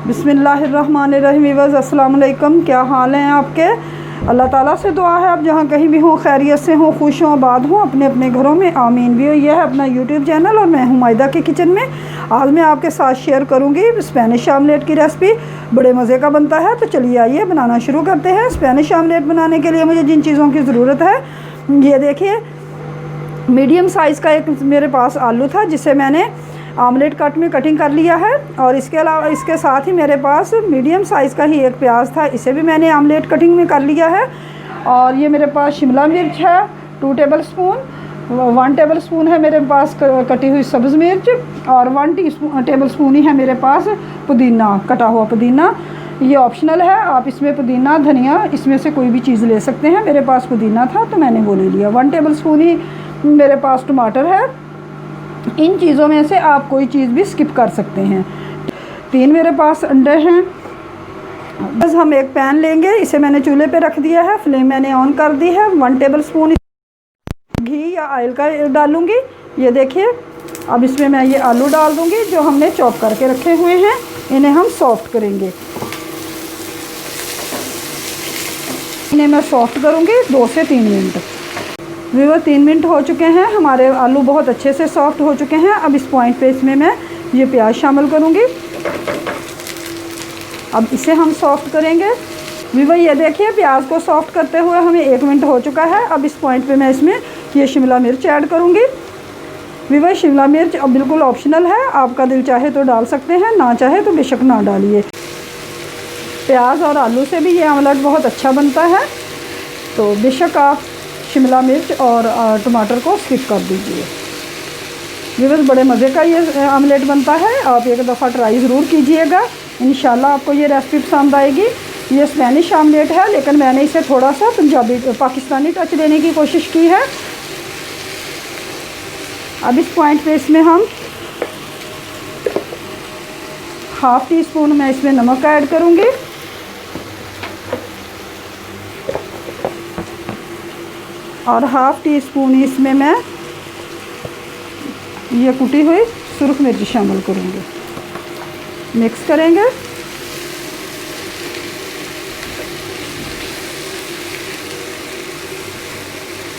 बिस्मिल्लाहिर्रहमानिर्रहीम। अस्सलाम वालेकुम। क्या हाल हैं आपके? अल्लाह ताला से दुआ है आप जहाँ कहीं भी हों खैरियत से हों, खुश हों, आबाद हों अपने अपने घरों में, आमीन। भी यह है अपना यूट्यूब चैनल और मैं हूँ मायदा के किचन में। आज मैं आपके साथ शेयर करूँगी स्पेनिश आमलेट की रेसिपी। बड़े मज़े का बनता है। तो चलिए आइए बनाना शुरू करते हैं। स्पेनिश आमलेट बनाने के लिए मुझे जिन चीज़ों की ज़रूरत है ये देखिए, मीडियम साइज़ का एक मेरे पास आलू था जिसे मैंने आमलेट कट में कटिंग कर लिया है, और इसके अलावा इसके साथ ही मेरे पास मीडियम साइज़ का ही एक प्याज था, इसे भी मैंने आमलेट कटिंग में कर लिया है। और ये मेरे पास शिमला मिर्च है 2 टेबल स्पून, 1 टेबल स्पून है मेरे पास कटी हुई सब्ज़ मिर्च, और 1 टेबल स्पून ही है मेरे पास पुदीना, कटा हुआ पुदीना। ये ऑप्शनल है, आप इसमें पुदीना धनिया इसमें से कोई भी चीज़ ले सकते हैं। मेरे पास पुदीना था तो मैंने वो ले लिया। 1 टेबल स्पून ही मेरे पास टमाटर है। इन चीज़ों में से आप कोई चीज़ भी स्किप कर सकते हैं। 3 मेरे पास अंडे हैं। बस हम एक पैन लेंगे, इसे मैंने चूल्हे पे रख दिया है, फ्लेम मैंने ऑन कर दी है। 1 टेबल स्पून घी या ऑयल का डालूँगी। ये देखिए, अब इसमें मैं ये आलू डाल दूँगी जो हमने चॉप करके रखे हुए हैं। इन्हें हम सॉफ्ट करेंगे। इन्हें मैं सॉफ्ट करूँगी 2 से 3 मिनट। व्यूअर 3 मिनट हो चुके हैं, हमारे आलू बहुत अच्छे से सॉफ्ट हो चुके हैं। अब इस पॉइंट पे इसमें मैं ये प्याज शामिल करूँगी। अब इसे हम सॉफ्ट करेंगे। व्यूअर ये देखिए, प्याज को सॉफ्ट करते हुए हमें 1 मिनट हो चुका है। अब इस पॉइंट पे मैं इसमें ये शिमला मिर्च ऐड करूँगी। व्यूअर शिमला मिर्च अब बिल्कुल ऑप्शनल है, आपका दिल चाहे तो डाल सकते हैं, ना चाहे तो बेशक ना डालिए। प्याज और आलू से भी ये आमलेट बहुत अच्छा बनता है, तो बेशक आप शिमला मिर्च और टमाटर को स्किप कर दीजिए। व्यूअर्स बड़े मज़े का ये आमलेट बनता है, आप एक दफ़ा ट्राई ज़रूर कीजिएगा। इंशाल्लाह आपको ये रेसिपी पसंद आएगी। ये स्पेनिश आमलेट है, लेकिन मैंने इसे थोड़ा सा पंजाबी पाकिस्तानी टच देने की कोशिश की है। अब इस पॉइंट पे इसमें हम ½ टी स्पून मैं इसमें नमक ऐड करूँगी, और ½ टी स्पून इसमें मैं ये कुटी हुई सुरख मिर्च शामिल करूँगी। मिक्स करेंगे।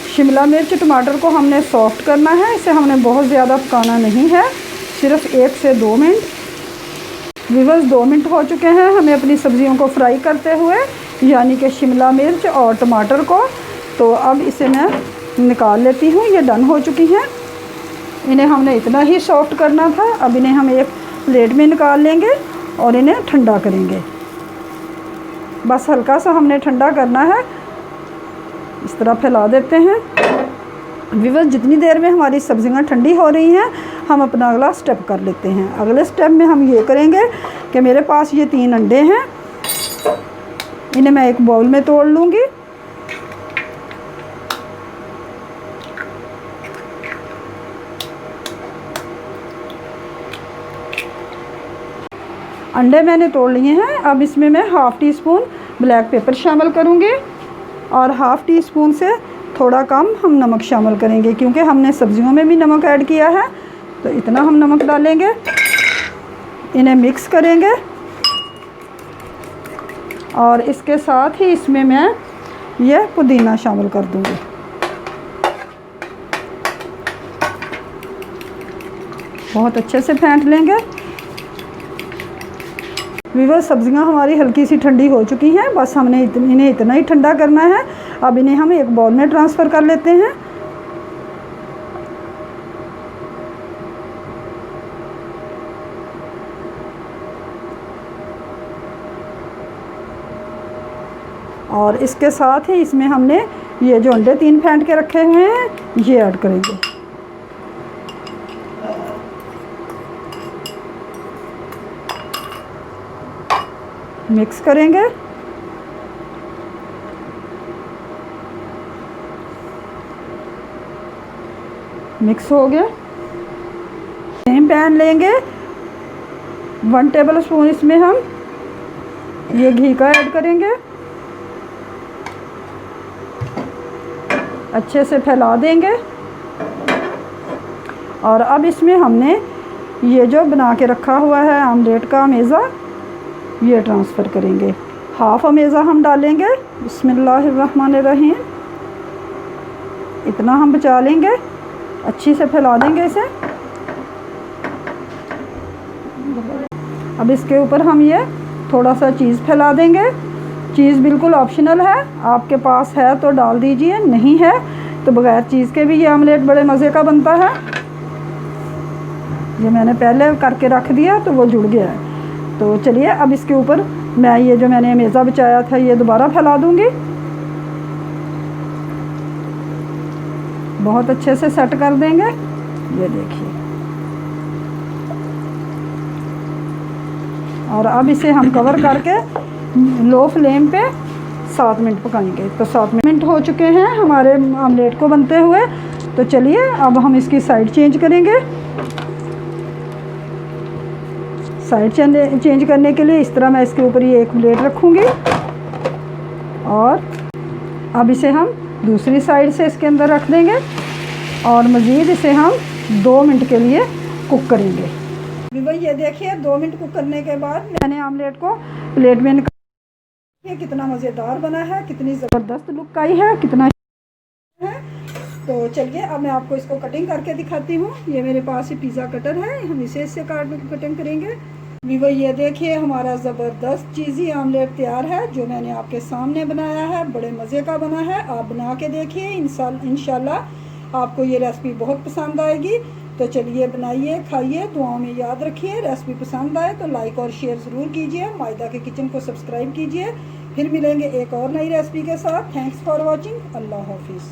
शिमला मिर्च टमाटर को हमने सॉफ्ट करना है, इसे हमने बहुत ज़्यादा पकाना नहीं है, सिर्फ 1 से 2 मिनट। व्यूअर्स 2 मिनट हो चुके हैं हमें अपनी सब्ज़ियों को फ्राई करते हुए, यानी कि शिमला मिर्च और टमाटर को। तो अब इसे मैं निकाल लेती हूँ, ये डन हो चुकी हैं। इन्हें हमने इतना ही सॉफ्ट करना था। अब इन्हें हम एक प्लेट में निकाल लेंगे और इन्हें ठंडा करेंगे। बस हल्का सा हमने ठंडा करना है, इस तरह फैला देते हैं। व्यूअर्स जितनी देर में हमारी सब्ज़ियाँ ठंडी हो रही हैं, हम अपना अगला स्टेप कर लेते हैं। अगले स्टेप में हम ये करेंगे कि मेरे पास ये 3 अंडे हैं, इन्हें मैं एक बाउल में तोड़ लूँगी। अंडे मैंने तोड़ लिए हैं। अब इसमें मैं ½ टी स्पून ब्लैक पेपर शामिल करूँगी, और ½ टी स्पून से थोड़ा कम हम नमक शामिल करेंगे, क्योंकि हमने सब्जियों में भी नमक ऐड किया है, तो इतना हम नमक डालेंगे। इन्हें मिक्स करेंगे, और इसके साथ ही इसमें मैं ये पुदीना शामिल कर दूँगी। बहुत अच्छे से फेंट लेंगे। व्यूअर्स सब्ज़ियाँ हमारी हल्की सी ठंडी हो चुकी हैं, बस हमने इन्हें इतना ही ठंडा करना है। अब इन्हें हम एक बाउल में ट्रांसफ़र कर लेते हैं। और इसके साथ ही इसमें हमने ये जो अंडे 3 फेंट के रखे हुए हैं ये ऐड करेंगे। मिक्स करेंगे। मिक्स हो गया। सेम पैन लेंगे, 1 टेबल स्पून इसमें हम ये घी का ऐड करेंगे, अच्छे से फैला देंगे। और अब इसमें हमने ये जो बना के रखा हुआ है आमलेट का मेज़ा, ये ट्रांसफ़र करेंगे। हाफ अमेज़ा हम डालेंगे। बिस्मिल्लाहिर्रहमानिर्रहीम। इतना हम बचा लेंगे, अच्छी से फैला देंगे इसे। अब इसके ऊपर हम ये थोड़ा सा चीज़ फैला देंगे। चीज़ बिल्कुल ऑप्शनल है, आपके पास है तो डाल दीजिए, नहीं है तो बग़ैर चीज़ के भी ये आमलेट बड़े मज़े का बनता है। ये मैंने पहले करके रख दिया तो वो जुड़ गया है। तो चलिए अब इसके ऊपर मैं ये जो मैंने अमेज़ा बचाया था ये दोबारा फैला दूँगी। बहुत अच्छे से सेट कर देंगे। ये देखिए, और अब इसे हम कवर करके लो फ्लेम पे 7 मिनट पकाएंगे। तो 7 मिनट हो चुके हैं हमारे आमलेट को बनते हुए। तो चलिए अब हम इसकी साइड चेंज करेंगे। साइड चेंज करने के लिए इस तरह मैं इसके ऊपर ये एक प्लेट रखूँगी और अब इसे हम दूसरी साइड से इसके अंदर रख देंगे और मज़ीद इसे हम 2 मिनट के लिए कुक करेंगे। अभी भाई ये देखिए 2 मिनट कुक करने के बाद मैंने आमलेट को प्लेट में निकाल, कितना मज़ेदार बना है, कितनी ज़बरदस्त लुक आई है, कितना है। तो चलिए अब मैं आपको इसको कटिंग करके दिखाती हूँ। ये मेरे पास ये पिज़्ज़ा कटर है, हम इसे इससे कटिंग करेंगे। वीवो ये देखिए हमारा ज़बरदस्त चीज़ी आमलेट तैयार है जो मैंने आपके सामने बनाया है। बड़े मज़े का बना है, आप बना के देखिए, इंशाल्लाह आपको ये रेसिपी बहुत पसंद आएगी। तो चलिए बनाइए, खाइए, दुआओं में याद रखिए। रेसिपी पसंद आए तो लाइक और शेयर ज़रूर कीजिए। मायदा के किचन को सब्सक्राइब कीजिए। फिर मिलेंगे एक और नई रेसिपी के साथ। Thanks for watching. अल्लाह हाफिज़।